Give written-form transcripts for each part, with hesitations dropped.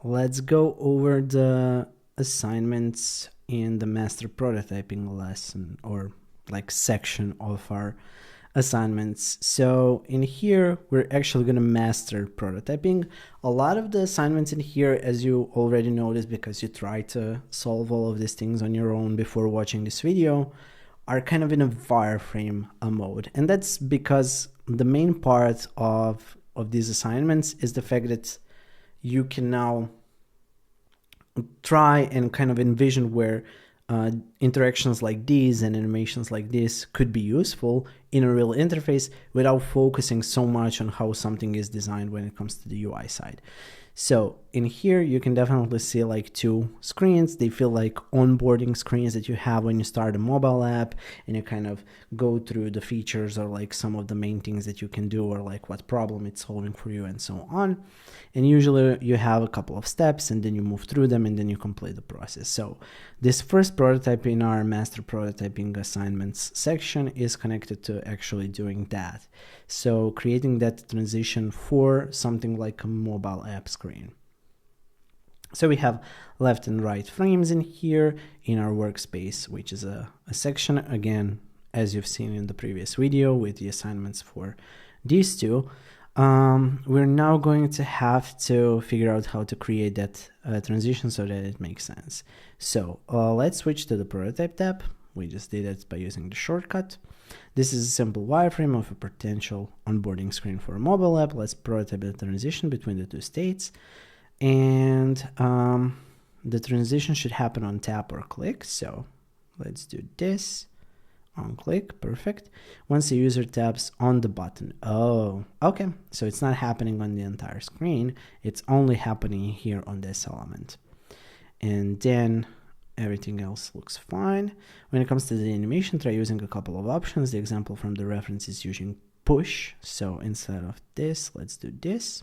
let's go over the assignments in the master prototyping lesson, or like section of our assignments. So in here, we're actually going to master prototyping. A lot of the assignments in here, as you already noticed, because you try to solve all of these things on your own before watching this video, are kind of in a wireframe mode. And that's because the main part of these assignments is the fact that you can now try and kind of envision where interactions like these and animations like this could be useful in a real interface without focusing so much on how something is designed when it comes to the UI side. So in here, you can definitely see like two screens. They feel like onboarding screens that you have when you start a mobile app and you kind of go through the features or like some of the main things that you can do or like what problem it's solving for you and so on. And usually you have a couple of steps and then you move through them and then you complete the process. So this first prototype in our master prototyping assignments section is connected to actually doing that. So creating that transition for something like a mobile app screen. So we have left and right frames in here in our workspace, which is a section, again, as you've seen in the previous video with the assignments for these two. We're now going to have to figure out how to create that transition so that it makes sense. So let's switch to the prototype tab. We just did it by using the shortcut. This is a simple wireframe of a potential onboarding screen for a mobile app. Let's prototype the transition between the two states. And the transition should happen on tap or click. So let's do this. On click, perfect. Once the user taps on the button. Oh, okay. So it's not happening on the entire screen. It's only happening here on this element. And then everything else looks fine. When it comes to the animation, try using a couple of options. The example from the reference is using push. So instead of this, let's do this.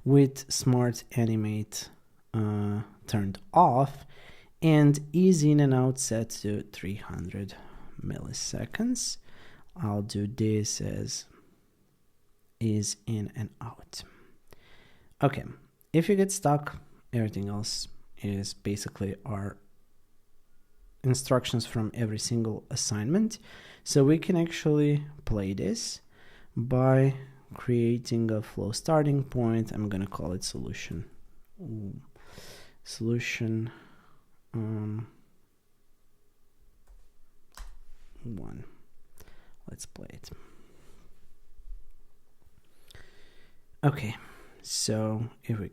With Smart Animate turned off, and ease in and out set to 300 milliseconds. I'll do this as ease in and out. Okay, if you get stuck, everything else is basically our instructions from every single assignment. So we can actually play this by creating a flow starting point. I'm gonna call it solution. Solution 1. Let's play it. Okay, so if we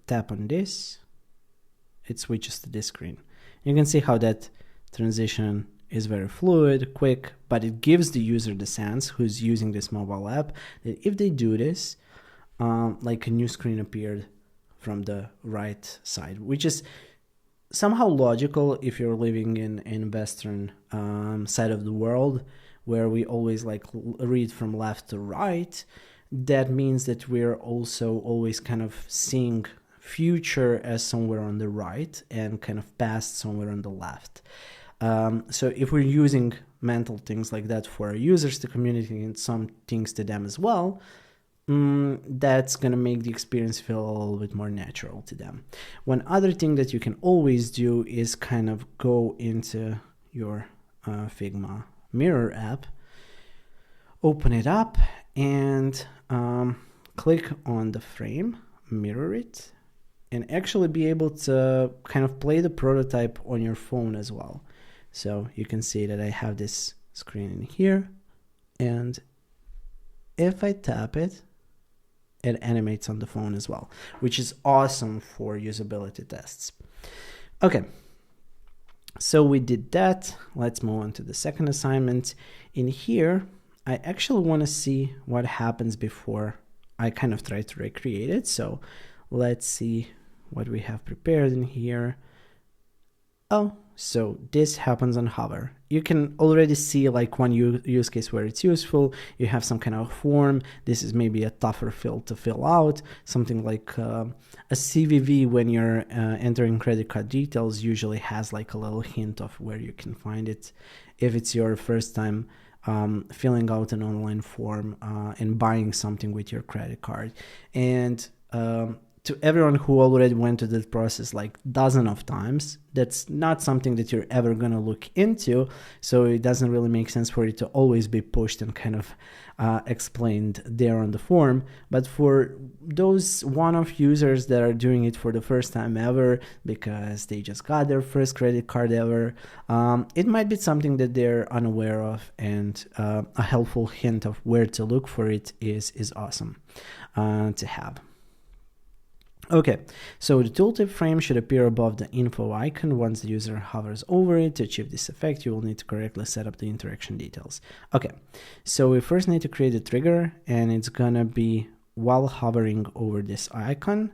tap on this, it switches to this screen. You can see how that transition is very fluid, quick, but it gives the user the sense who's using this mobile app that if they do this, like a new screen appeared from the right side, which is somehow logical if you're living in Western side of the world, where we always like read from left to right. That means that we're also always kind of seeing future as somewhere on the right and kind of past somewhere on the left. So if we're using mental things like that for our users to communicate some things to them as well, that's going to make the experience feel a little bit more natural to them. One other thing that you can always do is kind of go into your Figma Mirror app, open it up, and click on the frame, mirror it, and actually be able to kind of play the prototype on your phone as well. So you can see that I have this screen in here, and if I tap it, it animates on the phone as well, which is awesome for usability tests. Okay, so we did that. Let's move on to the second assignment. In here, I actually want to see what happens before I kind of try to recreate it. So let's see what we have prepared in here. Oh, so this happens on hover. You can already see like one use case where it's useful. You have some kind of form. This is maybe a tougher field to fill out. Something like a CVV when you're entering credit card details usually has like a little hint of where you can find it. If it's your first time filling out an online form and buying something with your credit card. And to everyone who already went through that process like dozen of times, that's not something that you're ever going to look into. So it doesn't really make sense for it to always be pushed and kind of explained there on the form. But for those one-off users that are doing it for the first time ever because they just got their first credit card ever, it might be something that they're unaware of, and a helpful hint of where to look for it is awesome to have. Okay, so the tooltip frame should appear above the info icon. Once the user hovers over it, to achieve this effect, you will need to correctly set up the interaction details. Okay, so we first need to create a trigger, and it's gonna be while hovering over this icon.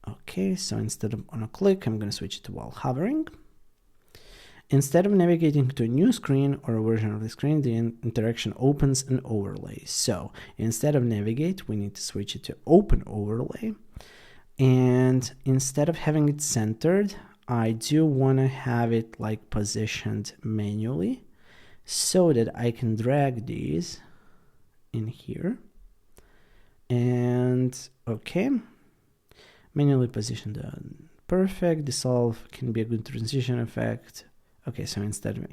Okay, so instead of on a click, I'm gonna switch it to while hovering. Instead of navigating to a new screen or a version of the screen, the interaction opens an overlay. So instead of navigate, we need to switch it to open overlay. And instead of having it centered, I do want to have it like positioned manually so that I can drag these in here. And okay, manually positioned. Perfect. Dissolve can be a good transition effect. Okay, so instead of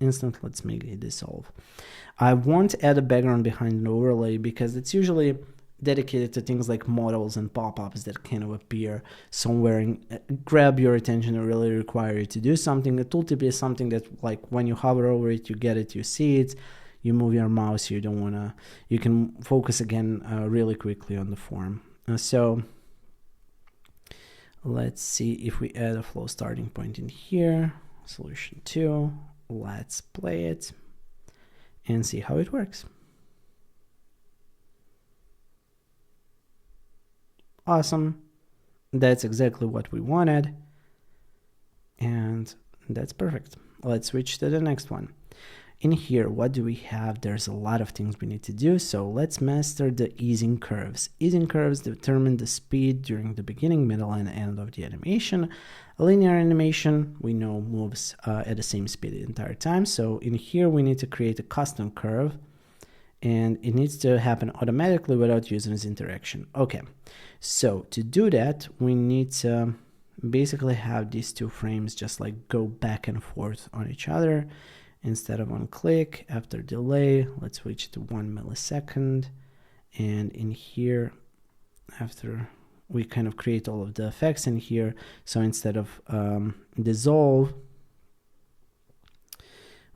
instant, let's make it dissolve. I won't add a background behind an overlay because it's usually dedicated to things like models and pop-ups that kind of appear somewhere and grab your attention or really require you to do something. A tooltip is something that, like, when you hover over it, you get it, you see it, you move your mouse, you don't want to, you can focus again really quickly on the form. So let's see if we add a flow starting point in here. Solution 2, let's play it and see how it works. Awesome. That's exactly what we wanted. And that's perfect. Let's switch to the next one. In here, what do we have? There's a lot of things we need to do. So let's master the easing curves. Easing curves determine the speed during the beginning, middle, and end of the animation. A linear animation, we know, moves at the same speed the entire time. So in here, we need to create a custom curve, and it needs to happen automatically without user's interaction. Okay, so to do that, we need to basically have these two frames just like go back and forth on each other. Instead of on click, after delay, let's switch to 1 millisecond. And in here, after we kind of create all of the effects in here, so instead of dissolve,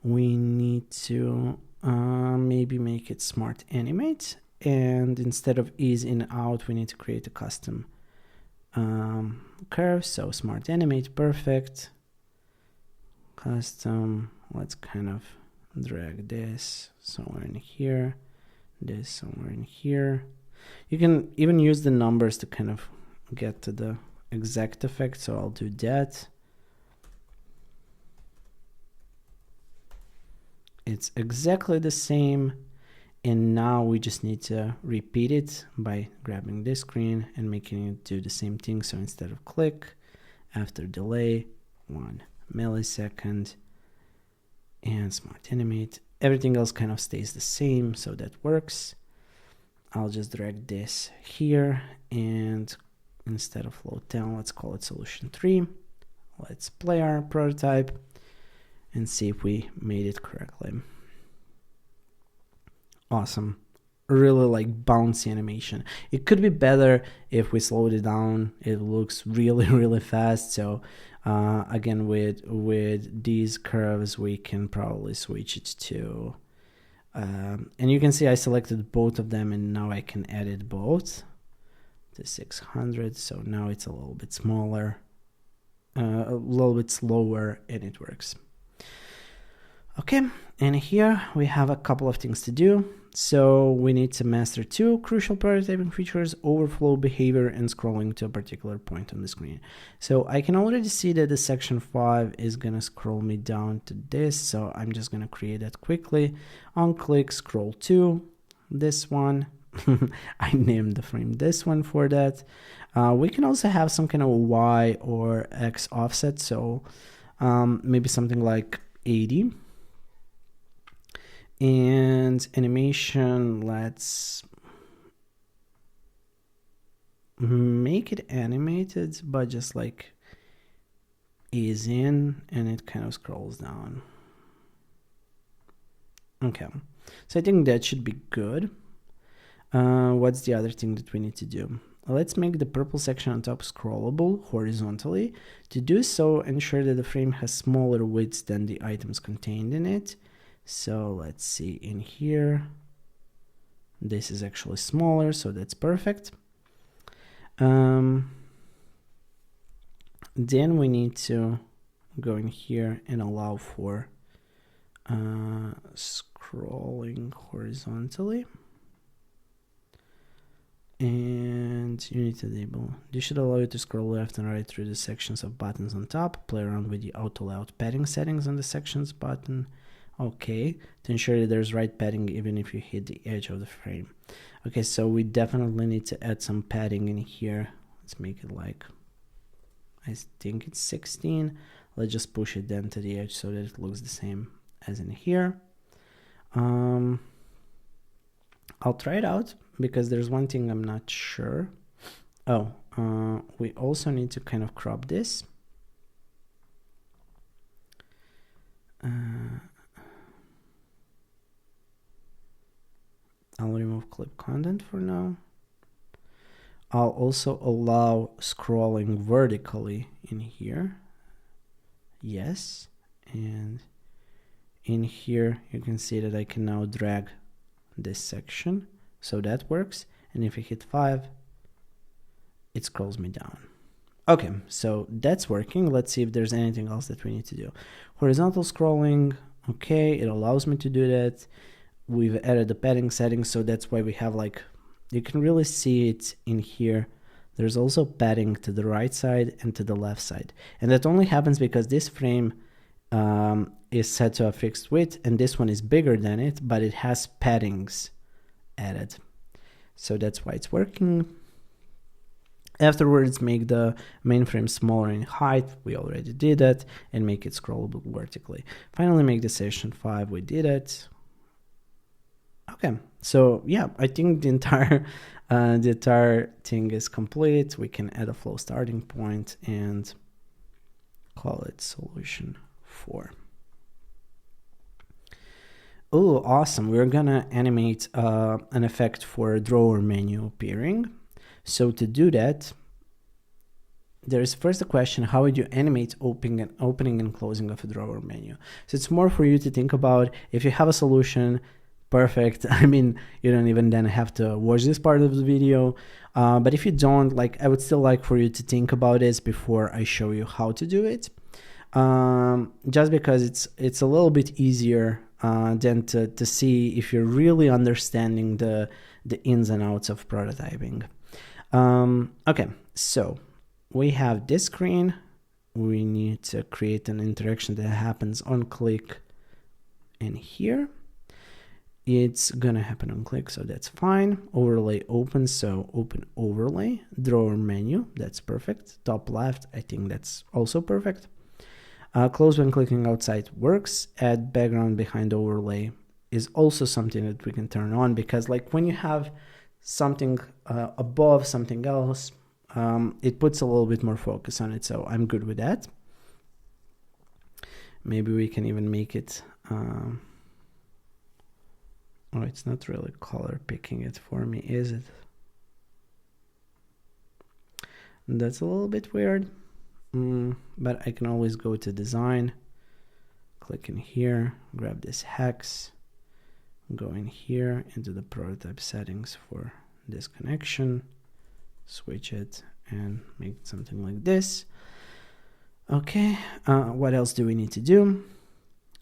we need to maybe make it smart animate. And instead of ease in out, we need to create a custom curve. So smart animate, perfect. Custom, let's kind of drag this somewhere in here, this somewhere in here. You can even use the numbers to kind of get to the exact effect, so I'll do that. It's exactly the same, and now we just need to repeat it by grabbing this screen and making it do the same thing. So instead of click, after delay, 1 millisecond, and smart animate. Everything else kind of stays the same, so that works. I'll just drag this here, and instead of float down, let's call it solution 3. Let's play our prototype and see if we made it correctly. Awesome. Really like bouncy animation. It could be better if we slowed it down. It looks really fast. So again, with these curves, we can probably switch it to and you can see I selected both of them, and now I can edit both to 600. So now it's a little bit smaller, a little bit slower, and it works. Okay, and here we have a couple of things to do. So we need to master 2 crucial prototyping features: overflow behavior and scrolling to a particular point on the screen. So I can already see that the section 5 is going to scroll me down to this. So I'm just going to create that quickly. On click, scroll to this one. I named the frame this one for that. We can also have some kind of Y or X offset. So maybe something like 80. And animation, let's make it animated, but just like ease in and it kind of scrolls down. Okay, so I think that should be good. What's the other thing that we need to do? Let's make the purple section on top scrollable horizontally. To do so, ensure that the frame has smaller widths than the items contained in it. So let's see in here. This is actually smaller, so that's perfect. Then we need to go in here and allow for scrolling horizontally. And you need to enable. This should allow you to scroll left and right through the sections of buttons on top. Play around with the auto layout padding settings on the sections button. Okay, to ensure that there's right padding even if you hit the edge of the frame. Okay, so we definitely need to add some padding in here. Let's make it like, I think it's 16. Let's just push it then to the edge so that it looks the same as in here. I'll try it out because there's one thing I'm not sure. Oh, we also need to kind of crop this. I'll remove clip content for now. I'll also allow scrolling vertically in here. Yes. And in here, you can see that I can now drag this section. So that works. And if I hit 5, it scrolls me down. Okay, so that's working. Let's see if there's anything else that we need to do. Horizontal scrolling. Okay, it allows me to do that. We've added the padding settings, so that's why we have like, you can really see it in here. There's also padding to the right side and to the left side. And that only happens because this frame is set to a fixed width and this one is bigger than it, but it has paddings added. So that's why it's working. Afterwards, make the main frame smaller in height. We already did that. And make it scrollable vertically. Finally, make the session 5. We did it. Okay, so yeah, I think the entire thing is complete. We can add a flow starting point and call it solution 4. Oh, awesome! We're gonna animate an effect for a drawer menu appearing. So to do that, there's first a question: how would you animate opening and closing of a drawer menu? So it's more for you to think about. If you have a solution, perfect. I mean, you don't even then have to watch this part of the video. But if you don't, like, I would still like for you to think about this before I show you how to do it. Just because it's a little bit easier than to see if you're really understanding the ins and outs of prototyping. Okay, so we have this screen. We need to create an interaction that happens on click in here. It's gonna happen on click, so that's fine. Overlay open, so open overlay. Drawer menu, that's perfect. Top left, I think that's also perfect. Close when clicking outside works. Add background behind overlay is also something that we can turn on, because like when you have something above something else, it puts a little bit more focus on it, so I'm good with that. Maybe we can even make it oh, it's not really color picking it for me, is it? That's a little bit weird. But I can always go to design, click in here, grab this hex, go in here into the prototype settings for this connection, switch it and make something like this. Okay, what else do we need to do?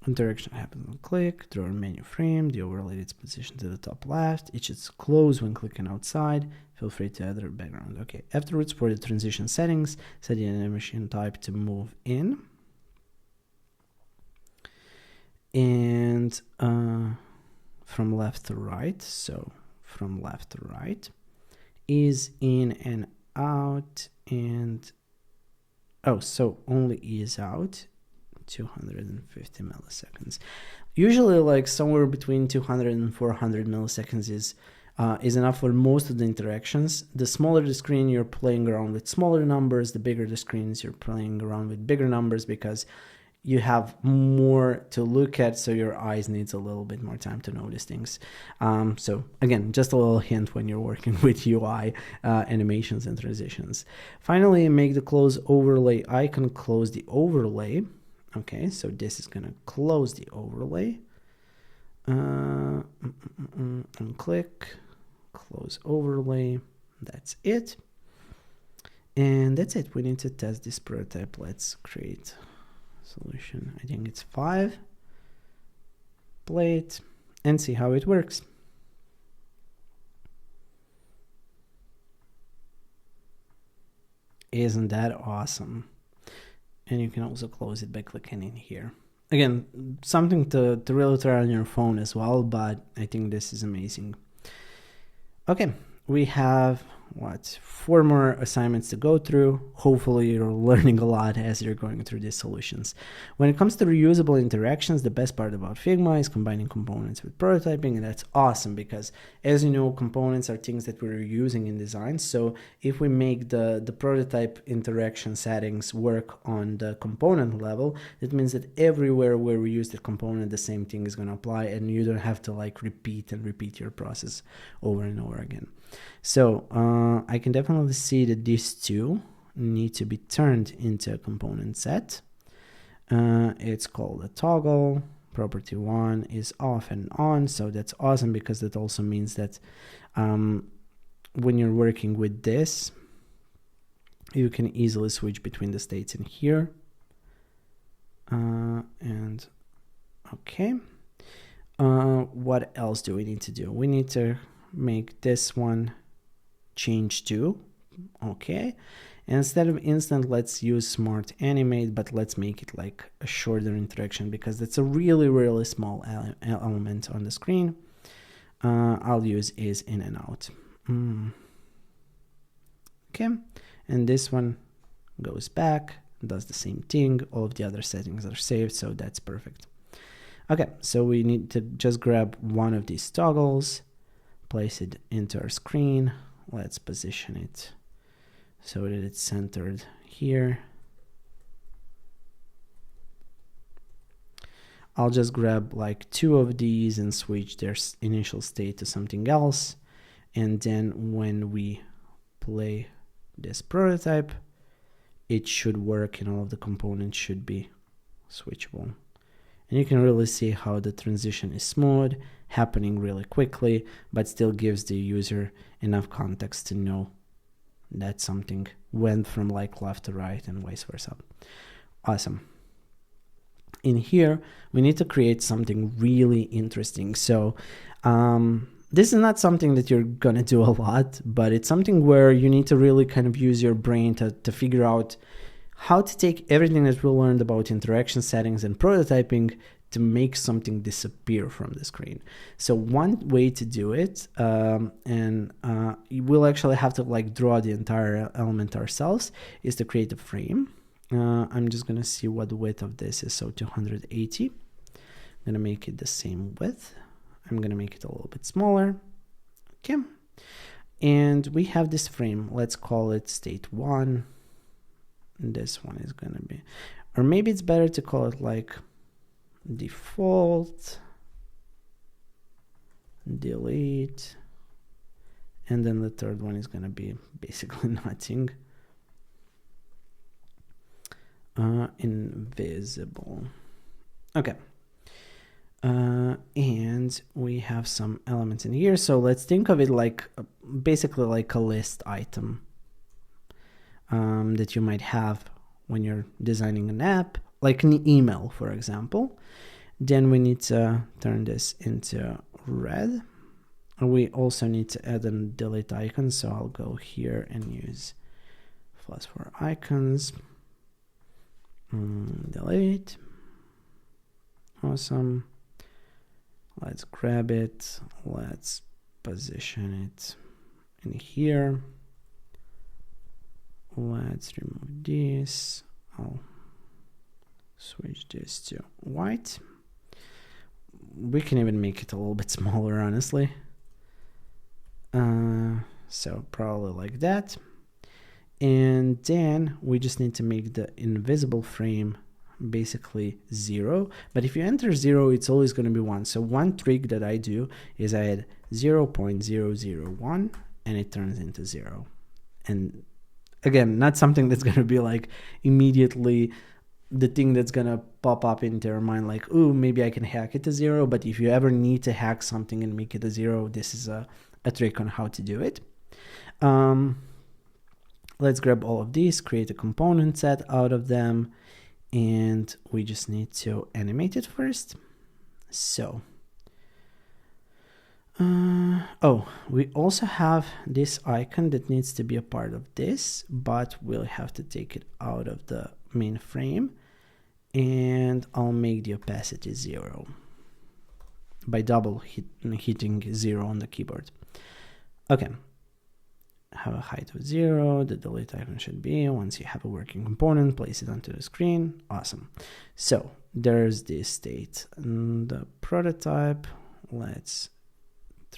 Interaction happens on click, drawer menu frame, the overlay is positioned to the top left. It should close when clicking outside. Feel free to add a background. Okay, afterwards for the transition settings, set the animation type to move in. And from left to right, so from left to right is in and out, and oh, so only is out. 250 milliseconds. Usually like somewhere between 200 and 400 milliseconds is is enough for most of the interactions. The smaller the screen, you're playing around with smaller numbers. The bigger the screens, you're playing around with bigger numbers because you have more to look at, so your eyes needs a little bit more time to notice things. So again, just a little hint when you're working with UI animations and transitions. Finally, make the close overlay icon close the overlay. Okay, so this is gonna close the overlay. And click, close overlay. That's it. And that's it. We need to test this prototype. Let's create solution. I think it's 5. Play it and see how it works. Isn't that awesome? And you can also close it by clicking in here. Again, something to really try on your phone as well, but I think this is amazing. Okay, we have 4 more assignments to go through. Hopefully you're learning a lot as you're going through these solutions. When it comes to reusable interactions, the best part about Figma is combining components with prototyping, and that's awesome because, as you know, components are things that we're using in design. So if we make the prototype interaction settings work on the component level, it means that everywhere where we use the component, the same thing is going to apply, and you don't have to like repeat your process over and over again. So I can definitely see that these two need to be turned into a component set. It's called a toggle. Property 1 is off and on, so that's awesome because that also means that when you're working with this, you can easily switch between the states in here. And okay, what else do we need to do? We need to make this one change to. Okay, and instead of instant, let's use smart animate, but let's make it like a shorter interaction because that's a really small element on the screen. I'll use is in and out. Okay, and this one goes back, does the same thing. All of the other settings are saved, so that's perfect. Okay, so we need to just grab one of these toggles, place it into our screen. Let's position it so that it's centered here. I'll just grab like 2 of these and switch their initial state to something else. And then when we play this prototype, it should work and all of the components should be switchable. And you can really see how the transition is smooth, happening really quickly, but still gives the user enough context to know that something went from like left to right and vice versa. Awesome. In here, we need to create something really interesting. So this is not something that you're gonna do a lot, but it's something where you need to really kind of use your brain to figure out how to take everything that we learned about interaction settings and prototyping to make something disappear from the screen. So one way to do it, we'll actually have to like draw the entire element ourselves, is to create a frame. I'm just gonna see what the width of this is, so 280. I'm gonna make it the same width. I'm gonna make it a little bit smaller. Okay, and we have this frame. Let's call it state 1. This one is gonna be, or maybe it's better to call it like default, delete, and then the third one is gonna be basically nothing. Invisible. Okay. And we have some elements in here, so let's think of it like basically like a list item that you might have when you're designing an app, like an email, for example. Then we need to turn this into red. We also need to add a delete icon, so I'll go here and use +4 icons. Delete. Awesome. Let's grab it. Let's position it in here. Let's remove this. I'll switch this to white. We can even make it a little bit smaller, honestly. So probably like that. And then we just need to make the invisible frame basically 0. But if you enter 0, it's always going to be 1. So one trick that I do is I add 0.001 and it turns into 0. And again, not something that's going to be like immediately the thing that's going to pop up into your mind like, ooh, maybe I can hack it to 0. But if you ever need to hack something and make it a 0, this is a trick on how to do it. Let's grab all of these, create a component set out of them, and we just need to animate it first. So, we also have this icon that needs to be a part of this, but we'll have to take it out of the main frame, and I'll make the opacity 0 by double hitting 0 on the keyboard. Okay. Have a height of 0, the delete icon should be, once you have a working component, place it onto the screen. Awesome. So there's this state. And the prototype, let's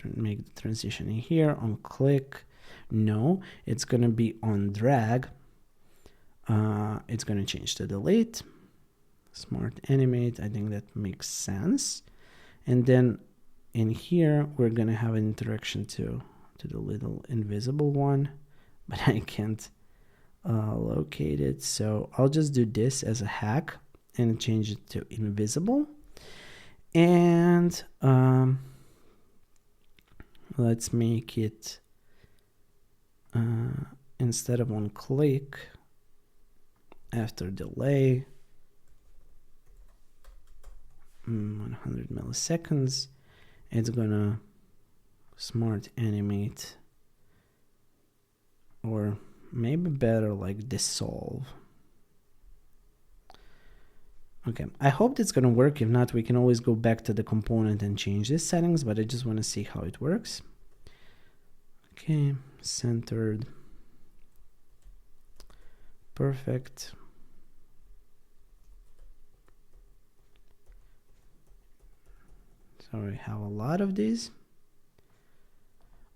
make the transition in here on click. No, it's going to be on drag. It's going to change to delete. Smart animate, I think that makes sense. And then in here, we're going to have an interaction to the little invisible one, but I can't locate it. So I'll just do this as a hack and change it to invisible. And let's make it, instead of on click, after delay, 100 milliseconds, it's gonna smart animate, or maybe better like dissolve. Okay, I hope that's gonna work. If not, we can always go back to the component and change these settings, but I just want to see how it works. Okay, centered, perfect. So we have a lot of these.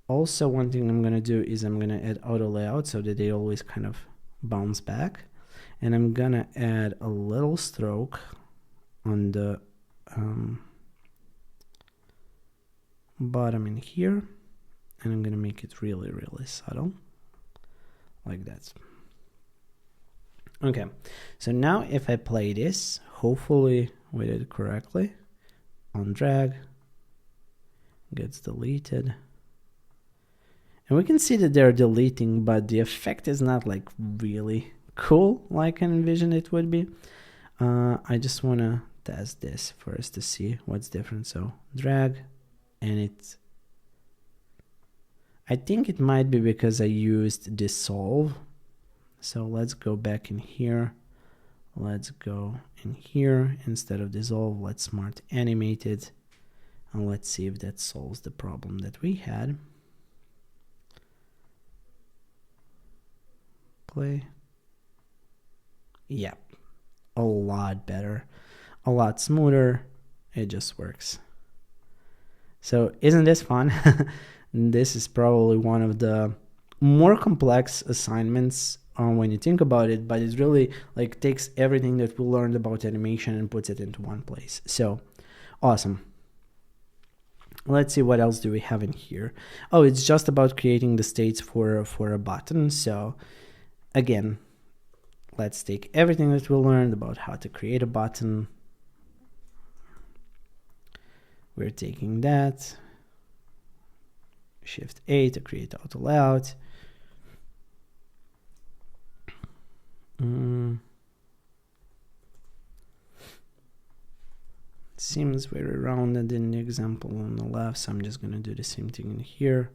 Also, one thing I'm going to do is I'm going to add auto layout so that they always kind of bounce back. And I'm going to add a little stroke on the bottom in here. And I'm going to make it really, really subtle. Like that. Okay, so now if I play this, hopefully we did it correctly. On drag, gets deleted. And we can see that they're deleting, but the effect is not like really cool like I envisioned it would be. I just want to test this first to see what's different. So drag, and it's, I think it might be because I used dissolve. So let's go back in here. Let's go in here. Instead of dissolve, let's smart animate it. And let's see if that solves the problem that we had. Play. Yeah, a lot better, a lot smoother. It just works. So isn't this fun? This is probably one of the more complex assignments when you think about it, but it really like takes everything that we learned about animation and puts it into one place. So awesome. Let's see what else do we have in here. Oh, it's just about creating the states for a button. So again, let's take everything that we learned about how to create a button. We're taking that, Shift A to create auto layout. Seems very rounded in the example on the left, so I'm just going to do the same thing in here.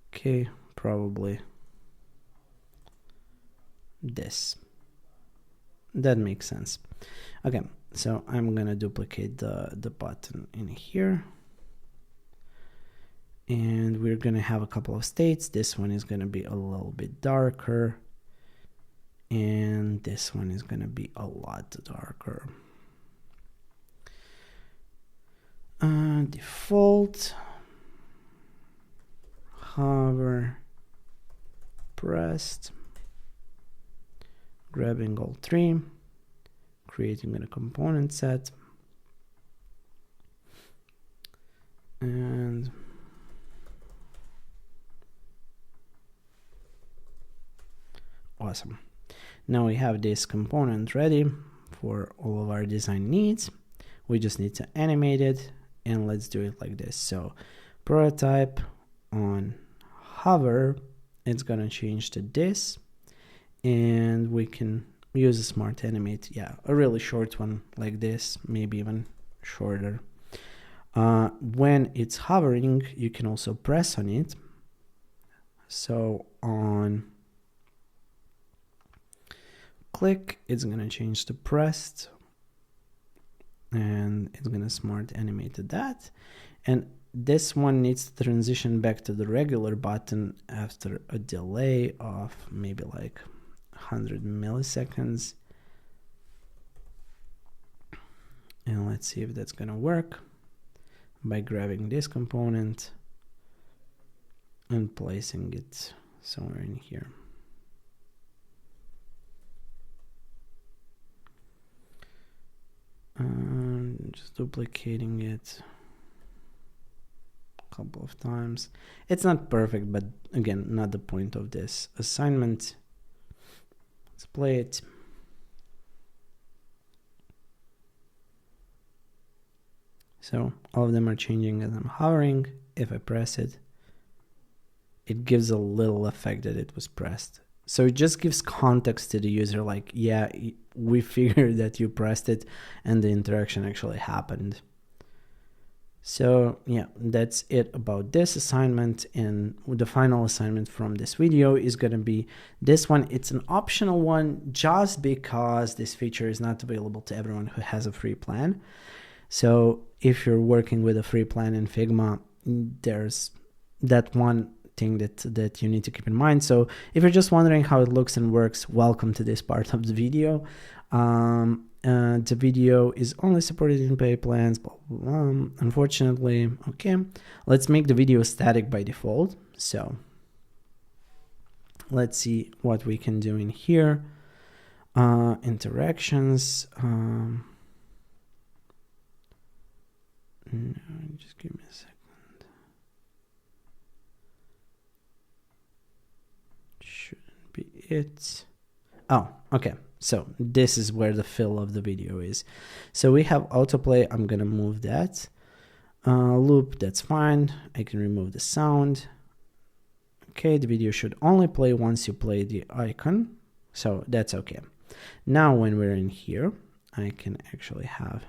Okay, probably this. That makes sense. Okay, so I'm going to duplicate the button in here. And we're going to have a couple of states. This one is going to be a little bit darker. And this one is going to be a lot darker. Default. hover, pressed, grabbing all three, creating a component set, and awesome. Now we have this component ready for all of our design needs. We just need to animate it, and let's do it like this. So prototype on hover, it's gonna change to this, and we can use a smart animate, a really short one like this, maybe even shorter. When it's hovering, you can also press on it. So on click, it's gonna change to pressed, and it's gonna smart animate to that. And this one needs to transition back to the regular button after a delay of maybe like 100 milliseconds. And let's see if that's gonna work by grabbing this component and placing it somewhere in here. Just duplicating it a couple of times. It's not perfect, but again, not the point of this assignment. Let's play it. So all of them are changing as I'm hovering. If I press it, it gives a little effect that it was pressed. So it just gives context to the user, like, yeah, we figured that you pressed it and the interaction actually happened. So yeah, that's it about this assignment. And the final assignment from this video is going to be this one. It's an optional one just because this feature is not available to everyone who has a free plan. So if you're working with a free plan in Figma, there's that one thing that you need to keep in mind. So if you're just wondering how it looks and works, welcome to this part of the video. The video is only supported in pay plans, blah, blah, blah. Unfortunately. Okay, let's make the video static by default. So let's see what we can do in here. Interactions. No, just give me a second. Shouldn't be it. Oh, okay. So this is where the fill of the video is. So we have autoplay. I'm gonna move that. Loop, that's fine. I can remove the sound. Okay, the video should only play once you play the icon. So that's okay. Now when we're in here, I can actually have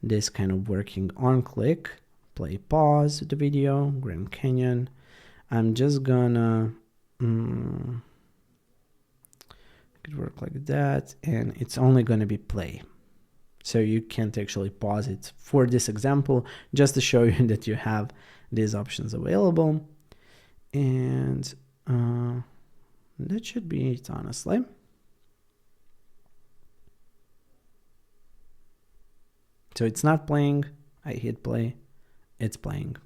this kind of working on click, play pause the video, Grand Canyon. I'm just gonna could work like that, and it's only going to be play. So you can't actually pause it for this example, just to show you that you have these options available. And that should be it, honestly. So it's not playing. I hit play. It's playing.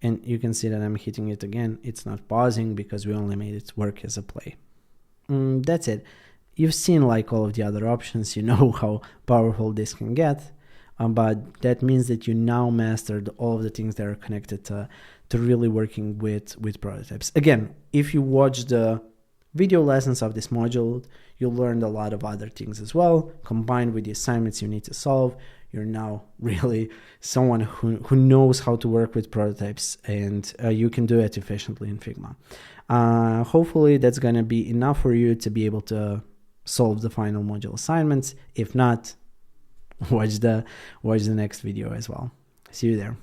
And you can see that I'm hitting it again. It's not pausing because we only made it work as a play. That's it. You've seen like all of the other options. You know how powerful this can get. But that means that you now mastered all of the things that are connected to really working with prototypes. Again, if you watch the video lessons of this module, you'll learn a lot of other things as well. Combined with the assignments you need to solve, you're now really someone who knows how to work with prototypes, and you can do it efficiently in Figma. Hopefully that's going to be enough for you to be able to solve the final module assignments. If not, watch the next video as well. See you there.